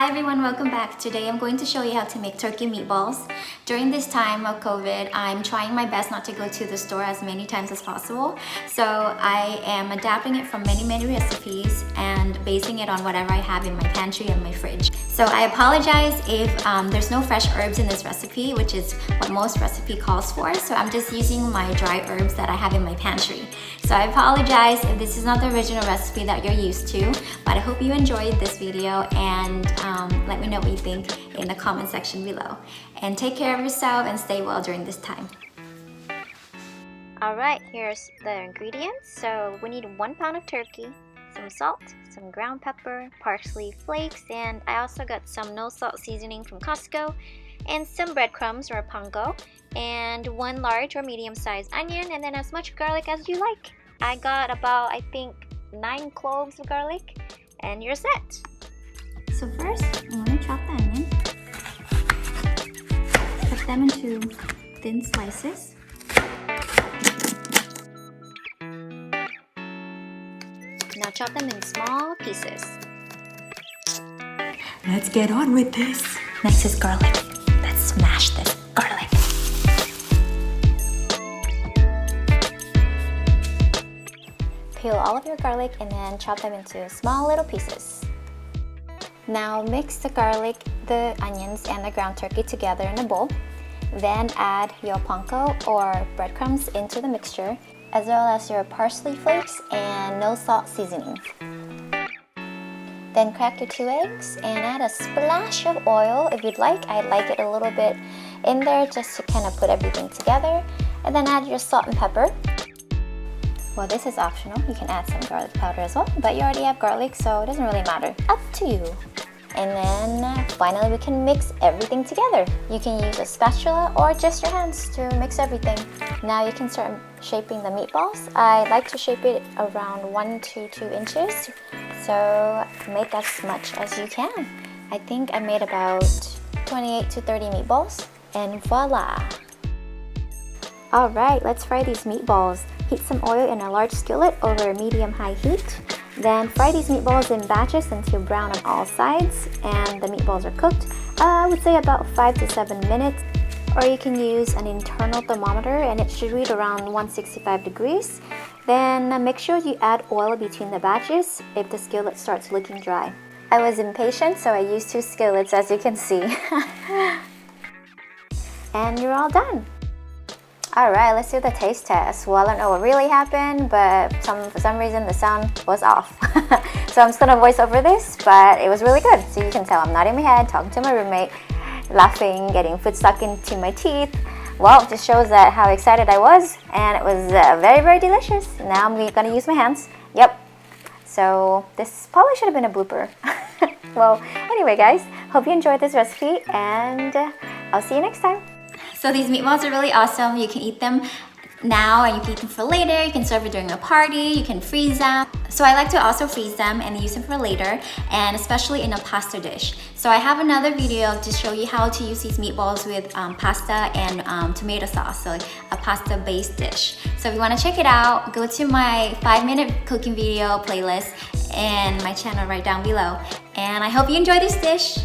Hi everyone, welcome back. Today I'm going to show you how to make turkey meatballs. During this time of COVID, I'm trying my best not to go to the store as many times as possible. So I am adapting it from many recipes and basing it on whatever I have in my pantry and my fridge. So I apologize if there's no fresh herbs in this recipe, which is what most recipe calls for. So I'm just using my dry herbs that I have in my pantry. So I apologize if this is not the original recipe that you're used to, but I hope you enjoyed this video and let me know what you think in the comment section below. And take care of yourself and stay well during this time. Alright, here's the ingredients. So we need 1 pound of turkey, some salt, some ground pepper, parsley flakes, and I also got some no salt seasoning from Costco, and some breadcrumbs or panko, and 1 large or medium sized onion, and then as much garlic as you like. I got about, I think, 9 cloves of garlic, and you're set. So first, you want to chop the onion. Cut them into thin slices. Now chop them in small pieces. Let's get on with this. Next is garlic. Let's smash this garlic. Peel all of your garlic and then chop them into small little pieces. Now mix the garlic, the onions, and the ground turkey together in a bowl. Then add your panko or breadcrumbs into the mixture, as well as your parsley flakes and no salt seasoning. Then crack your 2 eggs and add a splash of oil if you'd like. I like it a little bit in there just to kind of put everything together. And then add your salt and pepper. Well, this is optional. You can add some garlic powder as well, but you already have garlic, so it doesn't really matter. Up to you. And then finally we can mix everything together. You can use a spatula or just your hands to mix everything. Now you can start shaping the meatballs. I like to shape it around 1 to 2 inches. So make as much as you can. I think I made about 28 to 30 meatballs. And voila! Alright, let's fry these meatballs. Heat some oil in a large skillet over medium-high heat. Then fry these meatballs in batches until brown on all sides and the meatballs are cooked. I would say about 5 to 7 minutes. Or you can use an internal thermometer and it should read around 165 degrees. Then make sure you add oil between the batches if the skillet starts looking dry. I was impatient, so I used 2 skillets, as you can see. And you're all done. Alright, let's do the taste test. Well, I don't know what really happened, but for some reason the sound was off. So I'm just gonna voice over this, but it was really good. So you can tell I'm nodding my head, talking to my roommate, laughing, getting food stuck into my teeth. Well, it just shows that how excited I was, and it was very delicious. Now I'm gonna use my hands. Yep. So this probably should have been a blooper. Well, anyway guys, hope you enjoyed this recipe, and I'll see you next time. So these meatballs are really awesome. You can eat them now and you can eat them for later. You can serve it during a party. You can freeze them. So I like to also freeze them and use them for later, and especially in a pasta dish. So I have another video to show you how to use these meatballs with pasta and tomato sauce, so a pasta-based dish. So if you want to check it out, go to my 5-minute cooking video playlist and my channel right down below. And I hope you enjoy this dish.